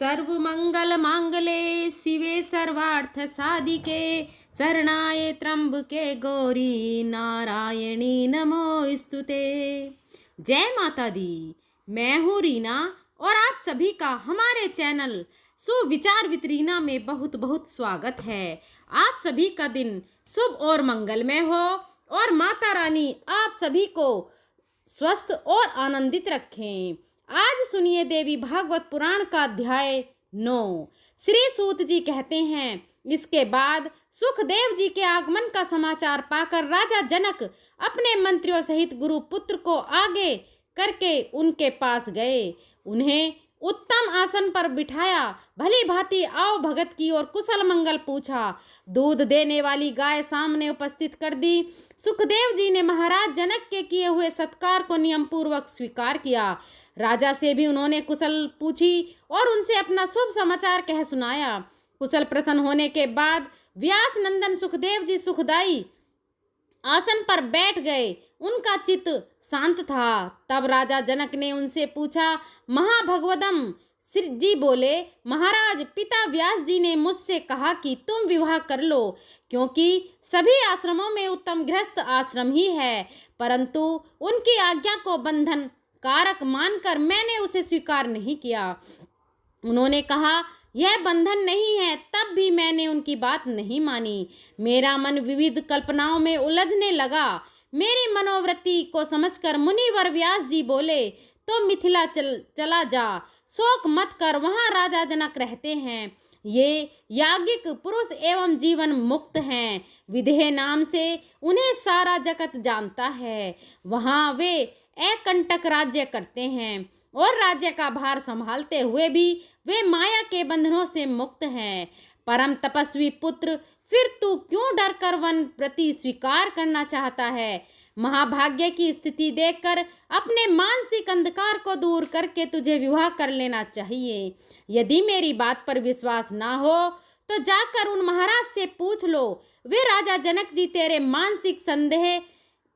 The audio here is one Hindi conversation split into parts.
सर्वमंगल मांगले शिवे सर्वार्थ साधिके शरणाय त्र्यंबके गौरी नारायणी नमोस्तुते। जय माता दी। मैं हूँ रीना और आप सभी का हमारे चैनल सुविचार विद रीना में बहुत बहुत स्वागत है। आप सभी का दिन शुभ और मंगलमय हो और माता रानी आप सभी को स्वस्थ और आनंदित रखें। आज सुनिए देवी भागवत पुराण का अध्याय 9। श्री सूत जी कहते हैं, इसके बाद सुखदेव जी के आगमन का समाचार पाकर राजा जनक अपने मंत्रियों सहित गुरु पुत्र को आगे करके उनके पास गए। उन्हें उत्तम आसन पर बिठाया, भली भांति आओ भगत की और कुशल मंगल पूछा। दूध देने वाली गाय सामने उपस्थित कर दी। सुखदेव जी ने महाराज जनक के किए हुए सत्कार को नियम पूर्वक स्वीकार किया। राजा से भी उन्होंने कुशल पूछी और उनसे अपना शुभ समाचार कह सुनाया। कुशल प्रसन्न होने के बाद व्यास नंदन सुखदेव जी सुखदाई आसन पर बैठ गए। उनका चित्त शांत था। तब राजा जनक ने उनसे पूछा, महाभगवदम जी बोले, महाराज पिता व्यास जी ने मुझसे कहा कि तुम विवाह कर लो, क्योंकि सभी आश्रमों में उत्तम गृहस्थ आश्रम ही है, परंतु उनकी आज्ञा को बंधन कारक मानकर मैंने उसे स्वीकार नहीं किया। उन्होंने कहा, यह बंधन नहीं है, तब भी मैंने उनकी बात नहीं मानी। मेरा मन विविध कल्पनाओं में उलझने लगा। मेरी मनोवृत्ति को समझकर मुनिवर व्यास जी बोले, तो मिथिला चला जा, शोक मत कर, वहाँ राजा जनक रहते हैं। ये याज्ञिक पुरुष एवं जीवन मुक्त हैं। विदेह नाम से उन्हें सारा जगत जानता है। वहाँ वे एकंटक राज्य करते हैं और राज्य का भार संभालते हुए भी वे माया के बंधनों से मुक्त हैं। परम तपस्वी पुत्र, फिर तू क्यों डर कर वन प्रति स्वीकार करना चाहता है? महाभाग्य की स्थिति देखकर अपने मानसिक अंधकार को दूर करके तुझे विवाह कर लेना चाहिए। यदि मेरी बात पर विश्वास ना हो तो जाकर उन महाराज से पूछ लो, वे राजा जनक जी तेरे मानसिक संदेह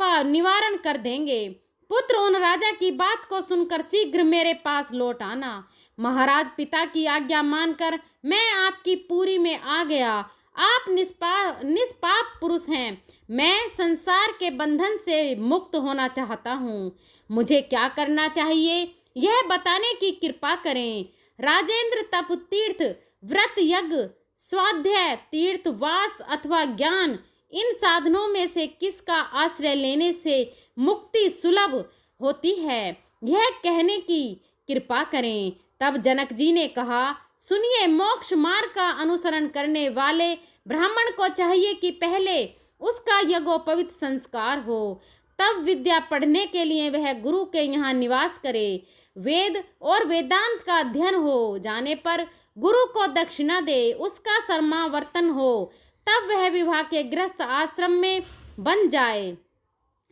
का निवारण कर देंगे। पुत्र, उन राजा की बात को सुनकर शीघ्र मेरे पास लौट आना। महाराज पिता की आज्ञा मानकर मैं आपकी पूरी में आ गया। आप निष्पाप पुरुष हैं। मैं संसार के बंधन से मुक्त होना चाहता हूँ। मुझे क्या करना चाहिए यह बताने की कृपा करें। राजेंद्र तप, तीर्थ, व्रत, यज्ञ, स्वाध्याय, तीर्थ, वास अथवा ज्ञान, इन साधनों में से किसका आश्रय लेने से मुक्ति सुलभ होती है, यह कहने की कृपा करें। तब जनक जी ने कहा, सुनिए, मोक्ष मार्ग का अनुसरण करने वाले ब्राह्मण को चाहिए कि पहले उसका यज्ञोपवीत संस्कार हो, तब विद्या पढ़ने के लिए वह गुरु के यहाँ निवास करे। वेद और वेदांत का अध्ययन हो जाने पर गुरु को दक्षिणा दे, उसका समावर्तन हो, तब वह विवाह के गृहस्थ आश्रम में बन जाए।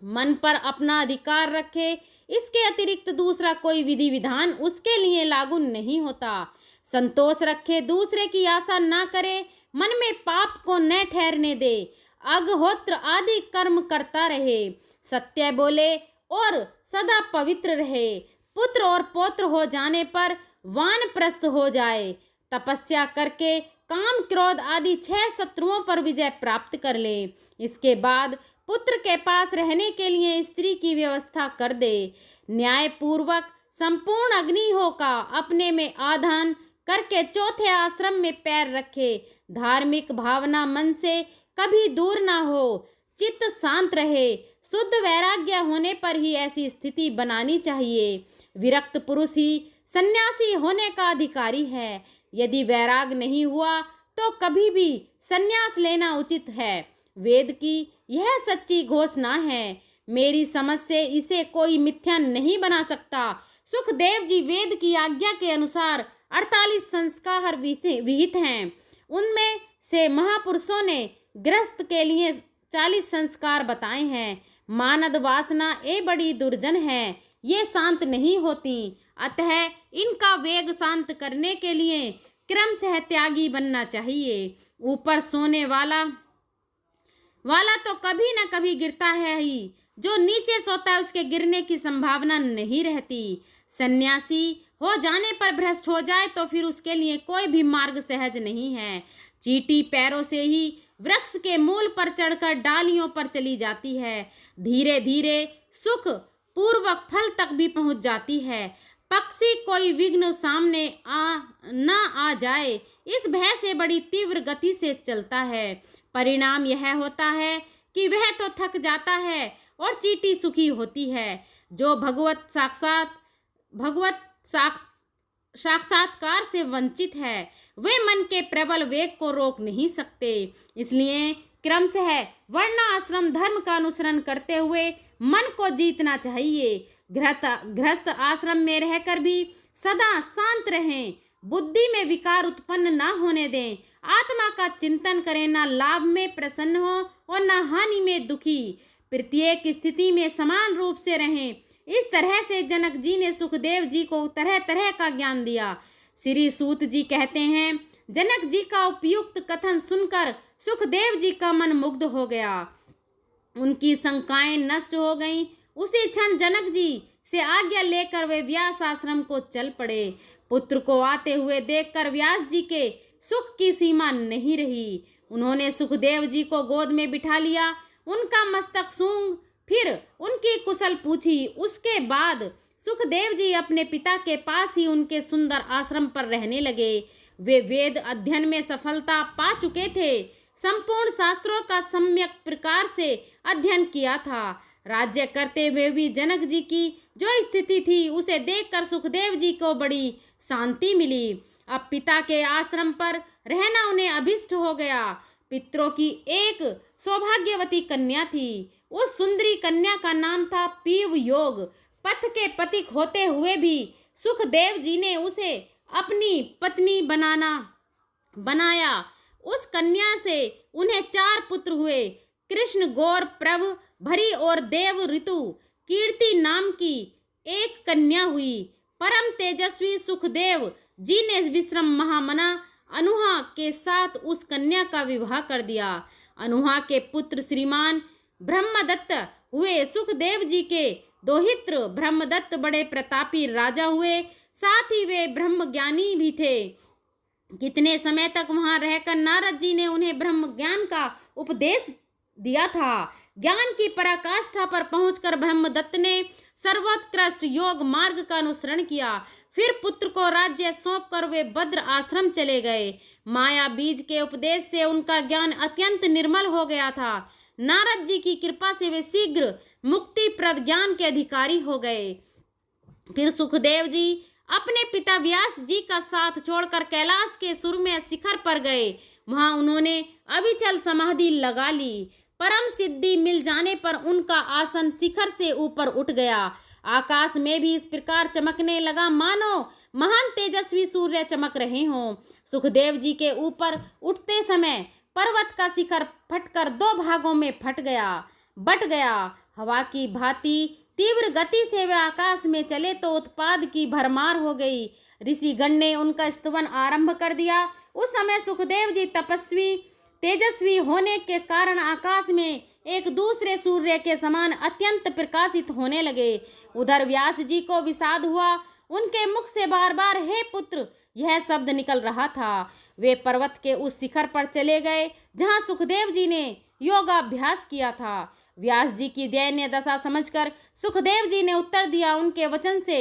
मन पर अपना अधिकार रखे, इसके अतिरिक्त दूसरा कोई विधि विधान उसके लिए लागू नहीं होता। संतोष रखे, दूसरे की आशा ना करे, मन में पाप को न ठहरने दे, अग्निहोत्र आदि कर्म करता रहे, सत्य बोले और सदा पवित्र रहे। पुत्र और पौत्र हो जाने पर वानप्रस्थ हो जाए, तपस्या करके काम, क्रोध आदि 6 शत्रुओं पर विजय प्राप्त कर ले। इसके बाद पुत्र के पास रहने के लिए स्त्री की व्यवस्था कर दे। न्याय पूर्वक संपूर्ण अग्निहों का अपने में आधान करके चौथे आश्रम में पैर रखे। धार्मिक भावना मन से कभी दूर ना हो, चित्त शांत रहे। शुद्ध वैराग्य होने पर ही ऐसी स्थिति बनानी चाहिए। विरक्त पुरुष ही सन्यासी होने का अधिकारी है। यदि वैराग नहीं हुआ तो कभी भी सन्यास लेना उचित है। वेद की यह सच्ची घोषणा है। मेरी समझ से इसे कोई मिथ्या नहीं बना सकता। सुखदेव जी वेद की आज्ञा के अनुसार 48 संस्कार विहित हैं। उनमें से महापुरुषों ने गृहस्थ के लिए 40 संस्कार बताए हैं। मानद वासना ये बड़ी दुर्जन है, ये शांत नहीं होती, अतः इनका वेग शांत करने के लिए क्रम से त्यागी बनना चाहिए। ऊपर सोने वाला तो कभी न कभी गिरता है ही, जो नीचे सोता है उसके गिरने की संभावना नहीं रहती। सन्यासी हो जाने पर भ्रष्ट हो जाए तो फिर उसके लिए कोई भी मार्ग सहज नहीं है। चींटी पैरों से ही वृक्ष के मूल पर चढ़कर डालियों पर चली जाती है। धीरे धीरे सुख पूर्वक फल तक भी पहुंच जाती है। पक्षी कोई विघ्न सामने आ जाए इस भय से बड़ी तीव्र गति से चलता है। परिणाम यह होता है कि वह तो थक जाता है और चींटी सुखी होती है। जो भगवत साक्षात्कार से वंचित है वे मन के प्रबल वेग को रोक नहीं सकते। इसलिए क्रमशः वर्ण आश्रम धर्म का अनुसरण करते हुए मन को जीतना चाहिए। गृहस्थ आश्रम में रहकर भी सदा शांत रहें, बुद्धि में विकार उत्पन्न ना होने दें, आत्मा का चिंतन करें, ना लाभ में प्रसन्न हो और ना हानि में दुखी, प्रत्येक स्थिति में समान रूप से रहें। इस तरह से जनक जी ने सुखदेव जी को तरह तरह का ज्ञान दिया। श्री सूत जी कहते हैं, जनक जी का उपयुक्त कथन सुनकर सुखदेव जी का मन मुग्ध हो गया, उनकी शंकाएं नष्ट हो गईं। उसी क्षण जनक जी से आज्ञा लेकर वे व्यास आश्रम को चल पड़े। पुत्र को आते हुए देखकर व्यास जी के सुख की सीमा नहीं रही। उन्होंने सुखदेव जी को गोद में बिठा लिया, उनका मस्तक सूंघ फिर उनकी कुशल पूछी। उसके बाद सुखदेव जी अपने पिता के पास ही उनके सुंदर आश्रम पर रहने लगे। वे वेद अध्ययन में सफलता पा चुके थे, संपूर्ण शास्त्रों का सम्यक प्रकार से अध्ययन किया था। राज्य करते हुए भी जनक जी की जो स्थिति थी उसे देखकर सुखदेव जी को बड़ी शांति मिली। अब पिता के आश्रम पर रहना उन्हें अभिष्ट हो गया। पितरों की एक सौभाग्यवती कन्या थी। उस सुंदरी कन्या का नाम था पीव योग। पथ के पथिक होते हुए भी सुखदेव जी ने उसे अपनी पत्नी बनाया। उस कन्या से उन्हें 4 पुत्र हुए। कृष्ण, गौर, प्रभ, भरी और देव ऋतु कीर्ति नाम की एक कन्या हुई। परम तेजस्वी सुखदेव जी ने विश्रम महामना अनुहा के साथ उस कन्या का विवाह कर दिया। अनुहा के पुत्र श्रीमान ब्रह्मदत्त हुए। सुखदेव जी के दोहित्र ब्रह्मदत्त बड़े प्रतापी राजा हुए, साथ ही वे ब्रह्मज्ञानी भी थे। कितने समय तक वहां रहकर नारद जी ने उन्हें ब्रह्म ज्ञान का उपदेश दिया था। ज्ञान की पराकाष्ठा पर पहुंचकर ब्रह्मदत्त ने सर्वोत्कृष्ट योग मार्ग का अनुसरण किया। फिर पुत्र को राज्य सौंपकर वे भद्र आश्रम चले गए। माया बीज के उपदेश से उनका ज्ञान अत्यंत निर्मल हो गया था। नारद जी की कृपा से वे शीघ्र मुक्ति प्रद ज्ञान के अधिकारी हो गए। फिर सुखदेव जी अपने पिता व्यास जी का साथ छोड़कर कैलाश के सुरम्य शिखर पर गए। वहां उन्होंने अविचल समाधि लगा ली। परम सिद्धि मिल जाने पर उनका आसन शिखर से ऊपर उठ गया। आकाश में भी इस प्रकार चमकने लगा मानो महान तेजस्वी सूर्य चमक रहे हों। सुखदेव जी के ऊपर उठते समय पर्वत का शिखर फटकर 2 भागों में बट गया। हवा की भांति तीव्र गति से वे आकाश में चले तो उत्पाद की भरमार हो गई। ऋषिगण ने उनका स्तवन आरंभ कर दिया। उस समय सुखदेव जी तपस्वी तेजस्वी होने के कारण आकाश में एक दूसरे सूर्य के समान अत्यंत प्रकाशित होने लगे। उधर व्यास जी को विषाद हुआ। उनके मुख से बार बार हे पुत्र यह शब्द निकल रहा था। वे पर्वत के उस शिखर पर चले गए जहां सुखदेव जी ने योगाभ्यास किया था। व्यास जी की दयनीय दशा समझकर सुखदेव जी ने उत्तर दिया। उनके वचन से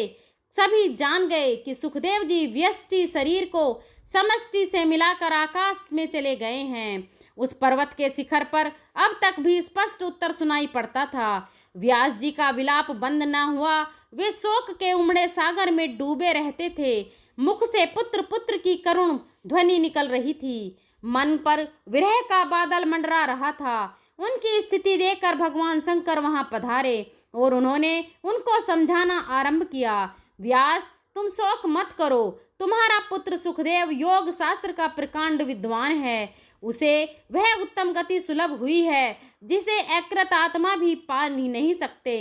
सभी जान गए कि सुखदेव जी व्यष्टि शरीर को समष्टि से मिलाकर आकाश में चले गए हैं। उस पर्वत के शिखर पर अब तक भी स्पष्ट उत्तर सुनाई पड़ता था। व्यास जी का विलाप बंद न हुआ। वे शोक के उमड़े सागर में डूबे रहते थे। मुख से पुत्र पुत्र की करुण ध्वनि निकल रही थी। मन पर विरह का बादल मंडरा रहा था। उनकी स्थिति देखकर भगवान शंकर वहां पधारे और उन्होंने उनको समझाना आरंभ किया। व्यास तुम शोक मत करो। तुम्हारा पुत्र सुखदेव योग शास्त्र का प्रकांड विद्वान है। उसे वह उत्तम गति सुलभ हुई है जिसे एकृत आत्मा भी पा नहीं सकते।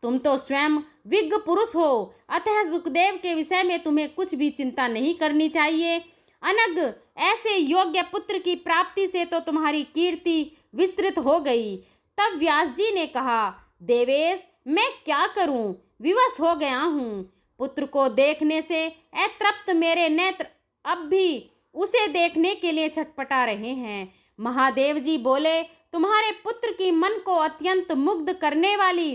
तुम तो स्वयं विज्ञ पुरुष हो, अतः सुखदेव के विषय में तुम्हें कुछ भी चिंता नहीं करनी चाहिए। अनग ऐसे योग्य पुत्र की प्राप्ति से तो तुम्हारी कीर्ति विस्तृत हो गई। तब व्यास जी ने कहा, देवेश मैं क्या करूं, विवश हो गया हूं। पुत्र को देखने से अतृप्त मेरे नेत्र अब भी उसे देखने के लिए छटपटा रहे हैं। महादेव जी बोले, तुम्हारे पुत्र की मन को अत्यंत मुग्ध करने वाली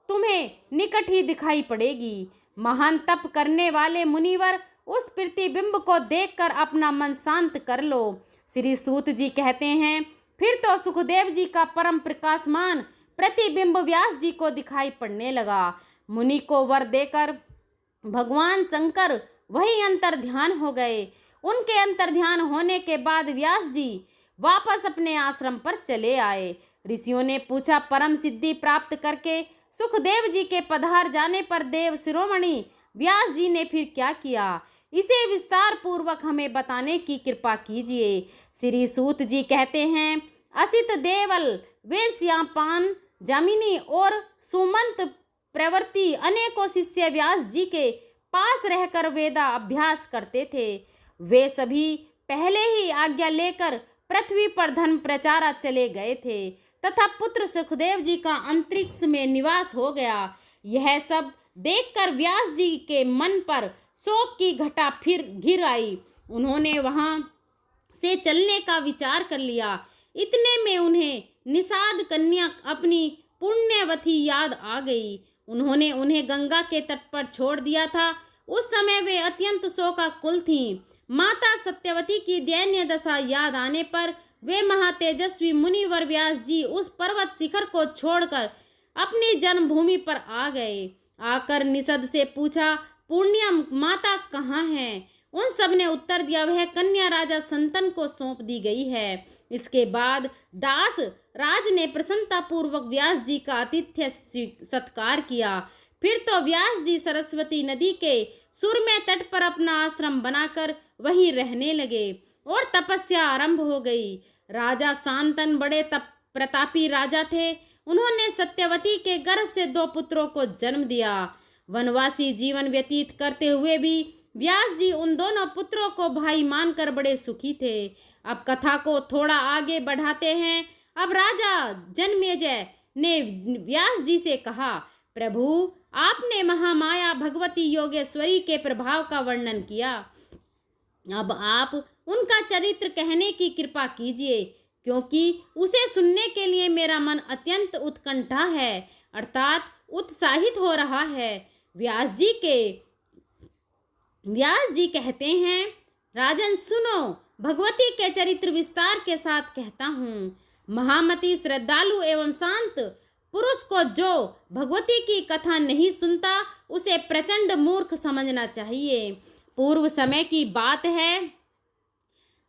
तुम्हें निकट ही दिखाई पड़ेगी। महान तप करने वाले मुनिवर, उस प्रतिबिंब को देखकर अपना मन शांत कर लो। श्री सूत जी कहते हैं, फिर तो सुखदेव जी का परम प्रकाशमान प्रतिबिंब व्यास जी को दिखाई पड़ने लगा। मुनि को वर देकर भगवान शंकर वही अंतर ध्यान हो गए। उनके अंतर ध्यान होने के बाद व्यास जी वापस अपने आश्रम पर चले आए। ऋषियों ने पूछा, परम सिद्धि प्राप्त करके सुखदेव जी के पधार जाने पर देव शिरोमणि व्यास जी ने फिर क्या किया? इसे विस्तार पूर्वक हमें बताने की कृपा कीजिए। श्री सूत जी कहते हैं, असित देवल वेश्यापान जामिनी और सुमंत प्रवृत्ति अनेकों शिष्य व्यास जी के पास रहकर वेदा अभ्यास करते थे। वे सभी पहले ही आज्ञा लेकर पृथ्वी पर धर्म प्रचारा चले गए थे तथा पुत्र सुखदेव जी का अंतरिक्ष में निवास हो गया। यह सब देखकर व्यास जी के मन पर शोक की घटा फिर घिर आई। उन्होंने वहां से चलने का विचार कर लिया। इतने में उन्हें निषाद कन्या अपनी पुण्यवती याद आ गई। उन्होंने उन्हें गंगा के तट पर छोड़ दिया था। उस समय वे अत्यंत शोकाकुल थीं। माता सत्यवती की दयनीय दशा याद आने पर वे महातेजस्वी मुनिवर व्यास जी उस पर्वत शिखर को छोड़कर अपनी जन्मभूमि पर आ गए। आकर निषद से पूछा, पुण्य माता कहाँ हैं? उन सब ने उत्तर दिया, वह कन्या राजा संतन को सौंप दी गई है। इसके बाद दास राज ने प्रसन्नता पूर्वक व्यास जी का आतिथ्य सत्कार किया। फिर तो व्यास जी सरस्वती नदी के सुरम्य तट पर अपना आश्रम बनाकर वहीं रहने लगे और तपस्या आरंभ हो गई। राजा शांतन बड़े प्रतापी राजा थे। उन्होंने सत्यवती के गर्भ से 2 पुत्रों को जन्म दिया। वनवासी जीवन व्यतीत करते हुए भी व्यास जी उन दोनों पुत्रों को भाई मानकर बड़े सुखी थे। अब कथा को थोड़ा आगे बढ़ाते हैं। अब राजा जन्मेजय ने व्यास जी से कहा, प्रभु, आपने महामाया भगवती योगेश्वरी के प्रभाव का वर्णन किया। अब आप उनका चरित्र कहने की कृपा कीजिए, क्योंकि उसे सुनने के लिए मेरा मन अत्यंत उत्कंठा है, अर्थात उत्साहित हो रहा है। व्यास जी कहते हैं, राजन सुनो, भगवती के चरित्र विस्तार के साथ कहता हूँ। महामती श्रद्धालु एवं शांत पुरुष को जो भगवती की कथा नहीं सुनता उसे प्रचंड मूर्ख समझना चाहिए। पूर्व समय की बात है,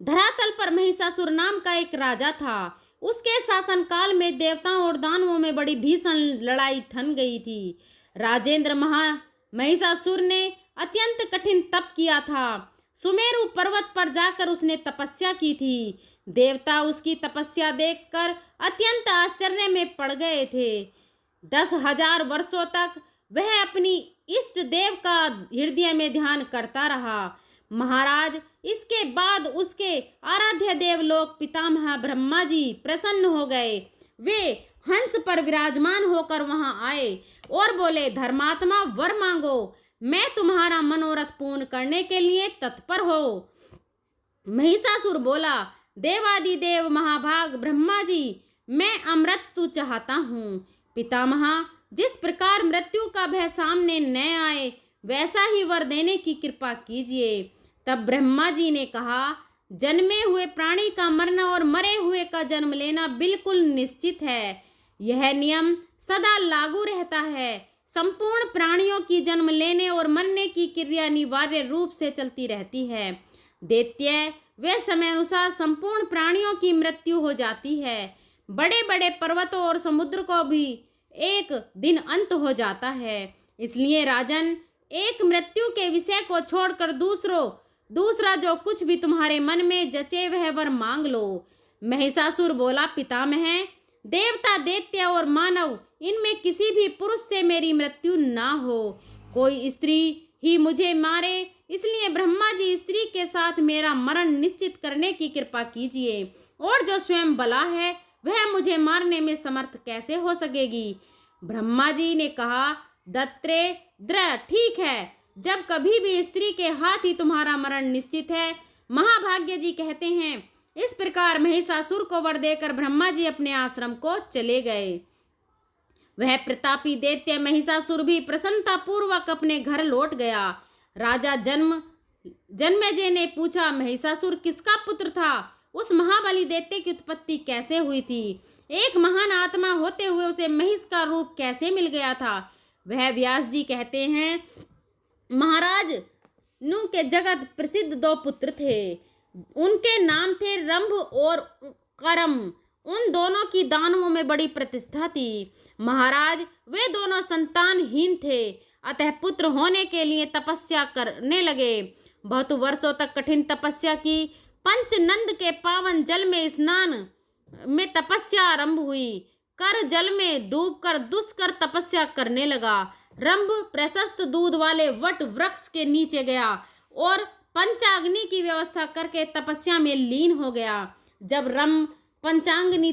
धरातल पर महिषासुर नाम का एक राजा था। उसके शासनकाल में देवताओं और दानवों में बड़ी भीषण लड़ाई ठन गई थी। राजेंद्र महिषासुर ने अत्यंत कठिन तप किया था। सुमेरु पर्वत पर जाकर उसने तपस्या की थी। देवता उसकी तपस्या देखकर अत्यंत आश्चर्य में पड़ गए थे। 10,000 वर्षों तक वह अपनी इष्ट देव का हृदय में ध्यान करता रहा। महाराज, इसके बाद उसके आराध्य देवलोक पितामह ब्रह्मा जी प्रसन्न हो गए। वे हंस पर विराजमान होकर वहां आए और बोले, धर्मात्मा वर मांगो, मैं तुम्हारा मनोरथ पूर्ण करने के लिए तत्पर हो। महिषासुर बोला, देवादिदेव महाभाग ब्रह्मा जी, मैं अमृत्यु चाहता हूँ। पितामह, जिस प्रकार मृत्यु का भय सामने न आए वैसा ही वर देने की कृपा कीजिए। तब ब्रह्मा जी ने कहा, जन्मे हुए प्राणी का मरना और मरे हुए का जन्म लेना बिल्कुल निश्चित है। यह नियम सदा लागू रहता है। संपूर्ण प्राणियों की जन्म लेने और मरने की क्रिया अनिवार्य रूप से चलती रहती है। दैत्य, वे समय अनुसार संपूर्ण प्राणियों की मृत्यु हो जाती है। बड़े बड़े पर्वतों और समुद्र को भी एक दिन अंत हो जाता है। इसलिए राजन, एक मृत्यु के विषय को छोड़कर दूसरा जो कुछ भी तुम्हारे मन में जचे वह वर मांग लो। महिषासुर बोला, पितामह, देवता, दैत्य और मानव, इनमें किसी भी पुरुष से मेरी मृत्यु ना हो। कोई स्त्री ही मुझे मारे, इसलिए ब्रह्मा जी स्त्री के साथ मेरा मरण निश्चित करने की कृपा कीजिए। और जो स्वयं बला है वह मुझे मारने में समर्थ कैसे हो सकेगी? ब्रह्मा जी ने कहा, दत्रे द्र, ठीक है, जब कभी भी स्त्री के हाथ ही तुम्हारा मरण निश्चित है। महाभाग्य जी कहते हैं, इस प्रकार महिषासुर को वर देकर ब्रह्मा जी अपने आश्रम को चले गए। वह प्रतापी दैत्य महिषासुर भी प्रसन्नता पूर्वक अपने घर लौट गया। राजा जन्मेजय ने पूछा, महिषासुर किसका पुत्र था? उस महाबली दैत्य की उत्पत्ति कैसे हुई थी? एक महान आत्मा होते हुए उसे महिष का रूप कैसे मिल गया था? वह व्यास जी कहते हैं, महाराज नु के जगत प्रसिद्ध 2 पुत्र थे। उनके नाम थे रंभ और करम। उन दोनों की दानवों में बड़ी प्रतिष्ठा थी। महाराज वे दोनों संतानहीन थे, अतः पुत्र होने के लिए तपस्या करने लगे। बहुत वर्षों तक कठिन तपस्या की। पंचनंद के पावन जल में स्नान में तपस्या आरंभ हुई। कर जल में डूबकर दुष्कर तपस्या करने लगा। रंभ प्रशस्त दूध वाले वट वृक्ष के नीचे गया और पंचाग्नि की व्यवस्था करके तपस्या में लीन हो गया। जब रंभ पंचाग्नि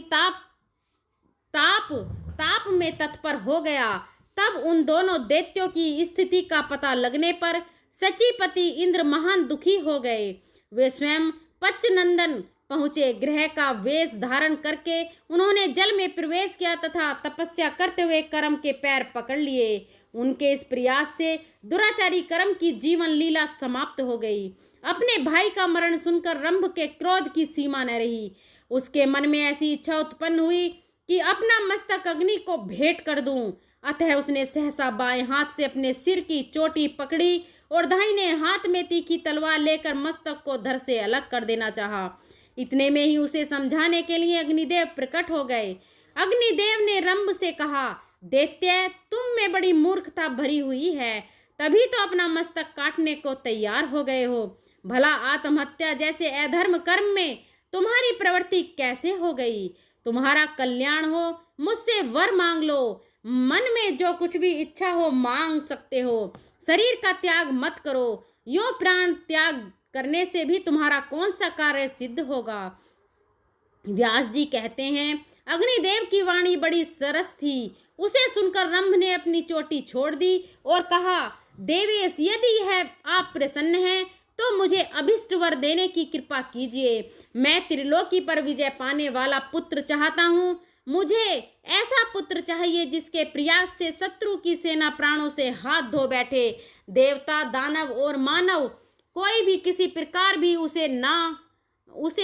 ताप में तत्पर हो गया, तब उन दोनों दैत्यों की स्थिति का पता लगने पर सचीपति इंद्र महान दुखी हो गए। वे स्वयं पच्चनंदन पहुंचे। ग्रह का वेश धारण करके उन्होंने जल में प्रवेश किया तथा तपस्या करते हुए करम के पैर पकड़ लिए। उनके इस प्रयास से दुराचारी करम की जीवन लीला समाप्त हो गई। अपने भाई का मरण सुनकर रंभ के क्रोध की सीमा न रही। उसके मन में ऐसी इच्छा उत्पन्न हुई कि अपना मस्तक अग्नि को भेंट कर दूं। अतः उसने सहसा बाएं हाथ से अपने सिर की चोटी पकड़ी और दाहिने हाथ में तीखी तलवार लेकर मस्तक को धड़ से अलग कर देना चाहा। इतने में ही उसे समझाने के लिए अग्निदेव प्रकट हो गए। अग्निदेव ने रंभ से कहा, दैत्य तुम में बड़ी मूर्खता भरी हुई है, तभी तो अपना मस्तक काटने को तैयार हो गए हो। भला आत्महत्या जैसे अधर्म कर्म में तुम्हारी प्रवृत्ति कैसे हो गई? तुम्हारा कल्याण हो, मुझसे वर मांग लो। मन में जो कुछ भी इच्छा हो मांग सकते हो। शरीर का त्याग मत करो। यूं प्राण त्याग करने से भी तुम्हारा कौन सा कार्य सिद्ध होगा? व्यास जी कहते हैं, अग्निदेव की वाणी बड़ी सरस थी। उसे सुनकर रंभ ने अपनी चोटी छोड़ दी और कहा, देवेश यदि है आप प्रसन्न हैं तो मुझे अभिष्ट वर देने की कृपा कीजिए। मैं त्रिलोकी पर विजय पाने वाला पुत्र चाहता हूँ। मुझे ऐसा पुत्र चाहिए जिसके प्रयास से शत्रु की सेना प्राणों से हाथ धो बैठे। देवता, दानव और मानव कोई भी किसी प्रकार भी उसे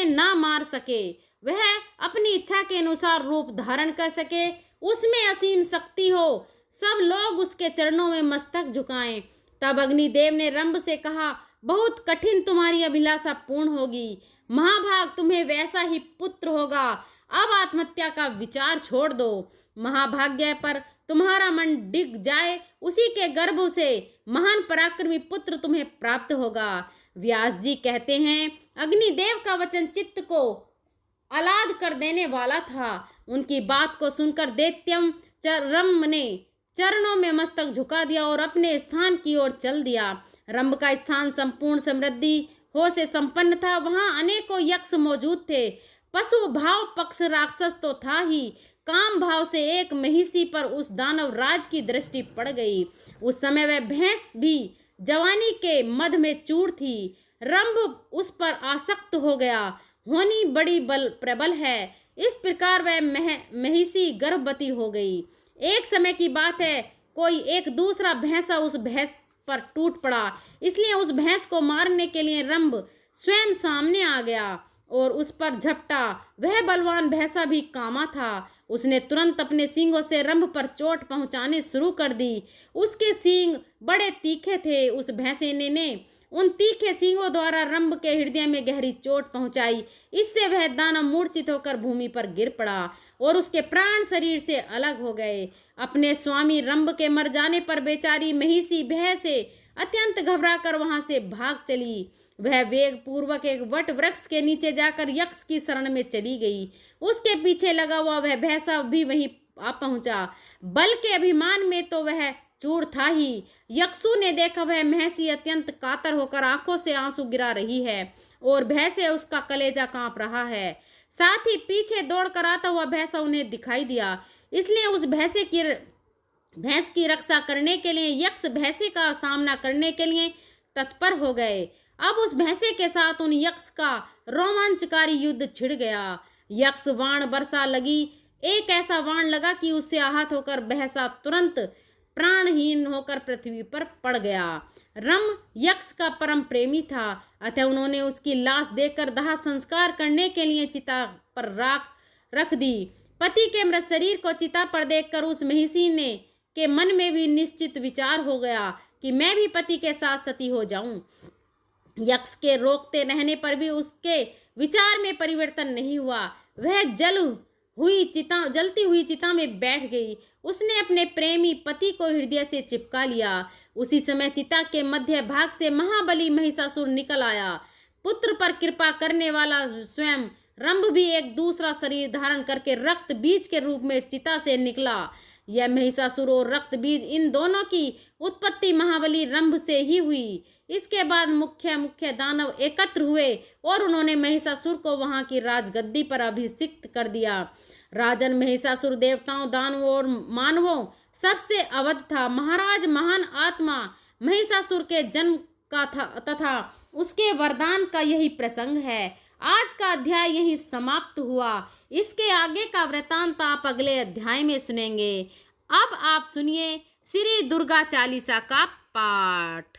ना मार सके। वह अपनी इच्छा के अनुसार रूप धारण कर सके, उसमें असीम शक्ति हो, सब लोग उसके चरणों में मस्तक झुकाएं। तब अग्निदेव ने रंभ से कहा, बहुत कठिन तुम्हारी अभिलाषा पूर्ण होगी। महाभाग तुम्हें वैसा ही पुत्र होगा। अब आत्महत्या का विचार छोड़ दो। महाभाग्य पर तुम्हारा मन डिग जाए, उसी के गर्भ से महान पराक्रमी पुत्र तुम्हें प्राप्त होगा। व्यास जी कहते हैं, अग्निदेव का वचन चित्त को आह्लाद कर देने वाला था। उनकी बात को सुनकर दैत्यम रंभ ने चरणों में मस्तक झुका दिया और अपने स्थान की ओर चल दिया। रंभ का स्थान संपूर्ण समृद्धि हो से संपन्न था। वहां अनेकों यक्ष मौजूद थे। पशु भाव पक्ष राक्षस तो था ही, काम भाव से एक महिषी पर उस दानव राज की दृष्टि पड़ गई। उस समय वह भैंस भी जवानी के मध में चूर थी। रंभ उस पर आसक्त हो गया। होनी बड़ी प्रबल है। इस प्रकार वह महिषी गर्भवती हो गई। एक समय की बात है, कोई एक दूसरा भैंसा उस भैंस पर टूट पड़ा। इसलिए उस भैंस को मारने के लिए रंभ स्वयं सामने आ गया और उस पर झपटा। वह बलवान भैंसा भी कामा था। उसने तुरंत अपने सींगों से रंभ पर चोट पहुंचाने शुरू कर दी। उसके सींग बड़े तीखे थे। उस भैंसे ने उन तीखे सींगों द्वारा रंभ के हृदय में गहरी चोट पहुंचाई। इससे वह दानव मूर्छित होकर भूमि पर गिर पड़ा और उसके प्राण शरीर से अलग हो गए। अपने स्वामी रंभ के मर जाने पर बेचारी महिषी भय से अत्यंत घबराकर वहां से भाग चली। वह वेग पूर्वक एक वट वृक्ष के नीचे जाकर यक्ष की शरण में चली गई। उसके पीछे लगा हुआ वह भैंसा भी वहीं आ पहुंचा। बल के अभिमान में तो वह चूर था ही। यक्षु ने देखा वह महिषी अत्यंत कातर होकर आंखों से आंसू गिरा रही है और भय से उसका कलेजा कांप रहा है। साथ ही पीछे दौड़कर आता हुआ भैंसा उन्हें दिखाई दिया। इसलिए उस भैंसे की भैंस की रक्षा करने के लिए यक्ष भैंसे का सामना करने के लिए तत्पर हो गए। अब उस भैंसे के साथ उन यक्ष का रोमांचकारी युद्ध छिड़ गया। यक्ष वाण बरसा लगी। एक ऐसा वाण लगा कि उससे आहत होकर भैंसा तुरंत प्राणहीन होकर पृथ्वी पर पड़ गया। रम यक्ष का परम प्रेमी था, अतः उन्होंने उसकी लाश देकर दाह संस्कार करने के लिए चिता पर राख रख दी। पति के मृत शरीर को चिता पर देखकर उस महिषी ने के मन में भी निश्चित विचार हो गया कि मैं भी पति के साथ सती हो जाऊं। यक्ष के रोकते रहने पर भी उसके विचार में परिवर्तन नहीं हुआ। वह जलती हुई चिता में बैठ गई। उसने अपने प्रेमी पति को हृदय से चिपका लिया। उसी समय चिता के मध्य भाग से महाबली महिषासुर निकल आया। पुत्र पर कृपा करने वाला स्वयं रंभ भी एक दूसरा शरीर धारण करके रक्त बीज के रूप में चिता से निकला। यह महिषासुर और रक्त बीज, इन दोनों की उत्पत्ति महाबली रंभ से ही हुई। इसके बाद मुख्य दानव एकत्र हुए और उन्होंने महिषासुर को वहां की राजगद्दी पर अभिषिक्त कर दिया। राजन महिषासुर देवताओं, दानवों और मानवों सबसे अवध था। महाराज महान आत्मा महिषासुर के जन्म का था तथा उसके वरदान का यही प्रसंग है। आज का अध्याय यही समाप्त हुआ। इसके आगे का वृतांत आप अगले अध्याय में सुनेंगे। अब आप सुनिए श्री दुर्गा चालीसा का पाठ।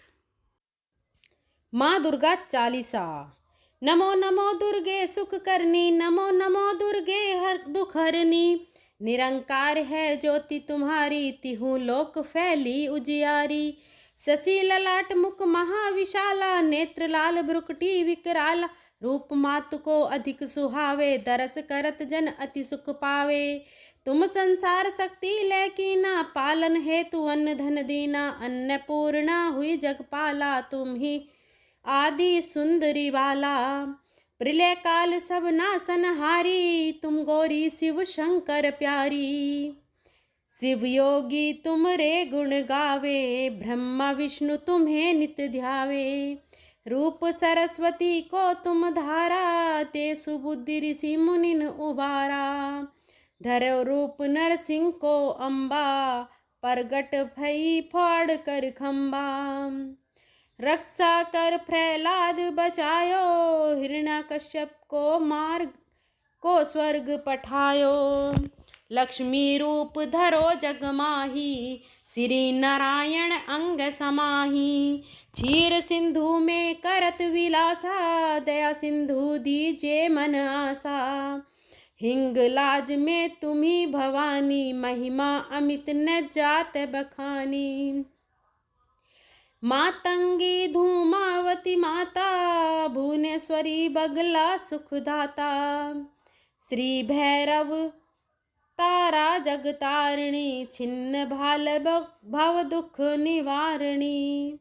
माँ दुर्गा चालीसा। नमो नमो दुर्गे सुख करनी, नमो नमो दुर्गे हर दुख हरनी। निरंकार है ज्योति तुम्हारी, तिहु लोक फैली उजियारी। शशि ललाट मुख महाविशाला, नेत्र लाल भ्रुकुटी विकराला। रूप मातु को अधिक सुहावे, दरस करत जन अति सुख पावे। तुम संसार शक्ति लैकीना, पालन हेतु अन्न धन दीना। अन्नपूर्णा हुई जगपाला, तुम ही आदि सुंदरी वाला। प्रलय काल सब नासनहारी, तुम गौरी शिव शंकर प्यारी। शिव योगी तुम रे गुण गावे, ब्रह्मा विष्णु तुम्हें नित ध्यावे। रूप सरस्वती को तुम धारा, ते सुबुद्धि ऋषि मुनिन उबारा। धरो रूप नरसिंह को अम्बा, प्रगट भई फाड़ कर खंबा। रक्षा कर प्रहलाद बचायो, हिरण्याकश्यप को मार्ग को स्वर्ग पठायो। लक्ष्मी रूप धरो जग माही, श्री नारायण अंग समाही। क्षीर सिंधु में करत विलासा, दया सिंधु दीजे मन आसा। हिंगलाज में तुम्ही भवानी, महिमा अमित न जात बखानी। मातंगी धूमावती माता, भुवनेश्वरी बगला सुखदाता। श्री भैरव तारा जगतारिणी, छिन्न भाल भव दुख निवारणी।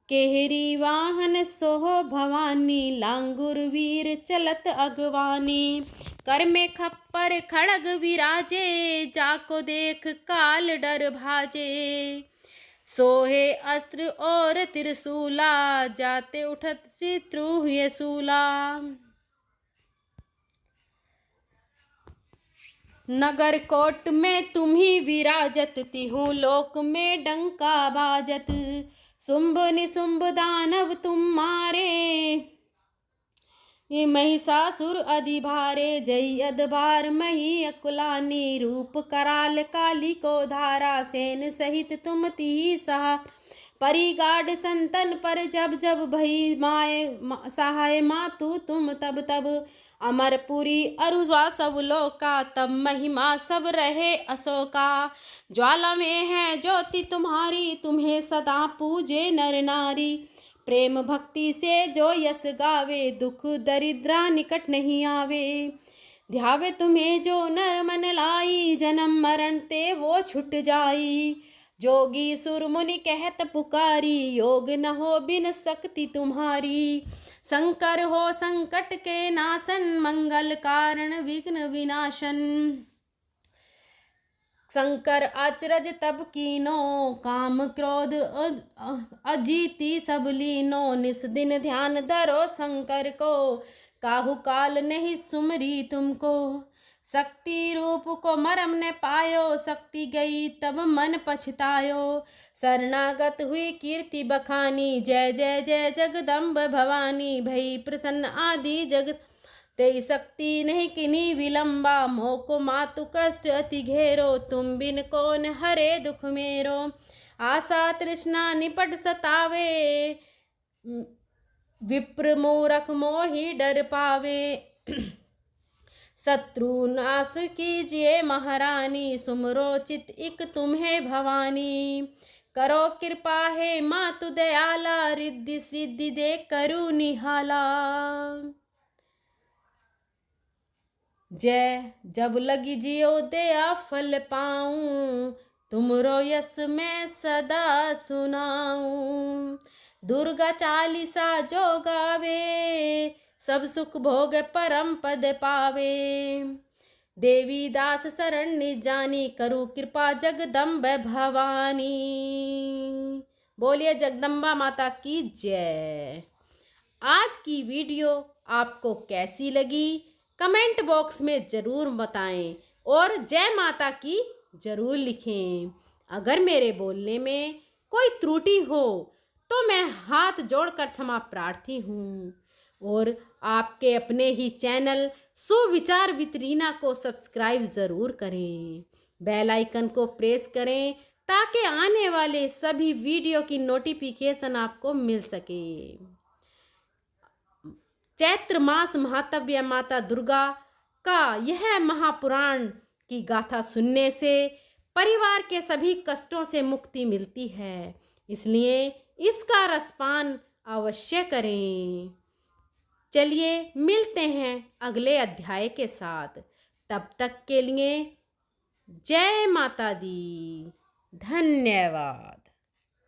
केहरी वाहन सोह भवानी, लांगुर वीर चलत अगवानी। कर में खप्पर खड़ग विराजे, जाको देख काल डर भाजे। सोहे अस्त्र और त्रिशूला, जाते उठत शत्रु हुए सूला। नगर कोट में तुम्ही विराजत, तिहु लोक में डंका बाजत। शुंभ निशुंभ दानव तुम मारे, ये महिषासुर अधिभारे। जय अदबार मही अकुलानी, रूप कराल काली को धारा। सेन सहित तुम तिहि सहा, परिगाड संतन पर जब जब भई माए सहाय। मातु तुम तब तब, अमरपुरी अरुवा सब लोका। तब महिमा सब रहे अशोका। ज्वाला में है ज्योति तुम्हारी, तुम्हें सदा पूजे नर नारी। प्रेम भक्ति से जो यस गावे, दुख दरिद्रा निकट नहीं आवे। ध्यावे तुम्हें जो नर मन लाई, जन्म मरण ते वो छुट जाई। जोगी सुर मुनि कहत पुकारी, योग न हो बिन शक्ति तुम्हारी। शंकर हो संकट के नाशन, मंगल कारण विघ्न विनाशन। शंकर अचरज तब कीनो, काम क्रोध अजीति सब लीनो। निस दिन ध्यान धरो शंकर को, काहू काल नहीं सुमरी तुमको। शक्ति रूप को मरम ने पायो, शक्ति गई तब मन पछतायो। शरणागत हुई कीर्ति बखानी, जय जय जय जगदम्ब भवानी। भई प्रसन्न आदि जगत तेई शक्ति नहीं किनी विलंबा। मोको मातु कष्ट अति घेरो, तुम बिन कौन हरे दुख मेरो। आशा तृष्णा निपट सतावे, विप्र मूरख मोहि डर पावे। शत्रु नाश कीजिए महारानी, सुमरो चित इक तुम्हें भवानी। करो कृपा है मातु दयाला, रिद्धि सिद्धि दे करू निहाला। जय जब लगी जियो दया फल पाऊं, तुमरो यस मैं सदा सुनाऊं। दुर्गा चालीसा जो गावे, सब सुख भोग परम पद पावे। देवी दास शरण निज जानी, करू कृपा जगदम्ब भवानी। बोलिए जगदम्बा माता की जय। आज की वीडियो आपको कैसी लगी कमेंट बॉक्स में ज़रूर बताएं और जय माता की ज़रूर लिखें। अगर मेरे बोलने में कोई त्रुटि हो तो मैं हाथ जोड़कर क्षमा प्रार्थी हूँ। और आपके अपने ही चैनल सुविचार विद रीना को सब्सक्राइब ज़रूर करें, बेल आइकन को प्रेस करें ताकि आने वाले सभी वीडियो की नोटिफिकेशन आपको मिल सके। चैत्र मास महात्म्य माता दुर्गा का यह महापुराण की गाथा सुनने से परिवार के सभी कष्टों से मुक्ति मिलती है, इसलिए इसका रसपान अवश्य करें। चलिए मिलते हैं अगले अध्याय के साथ, तब तक के लिए जय माता दी। धन्यवाद।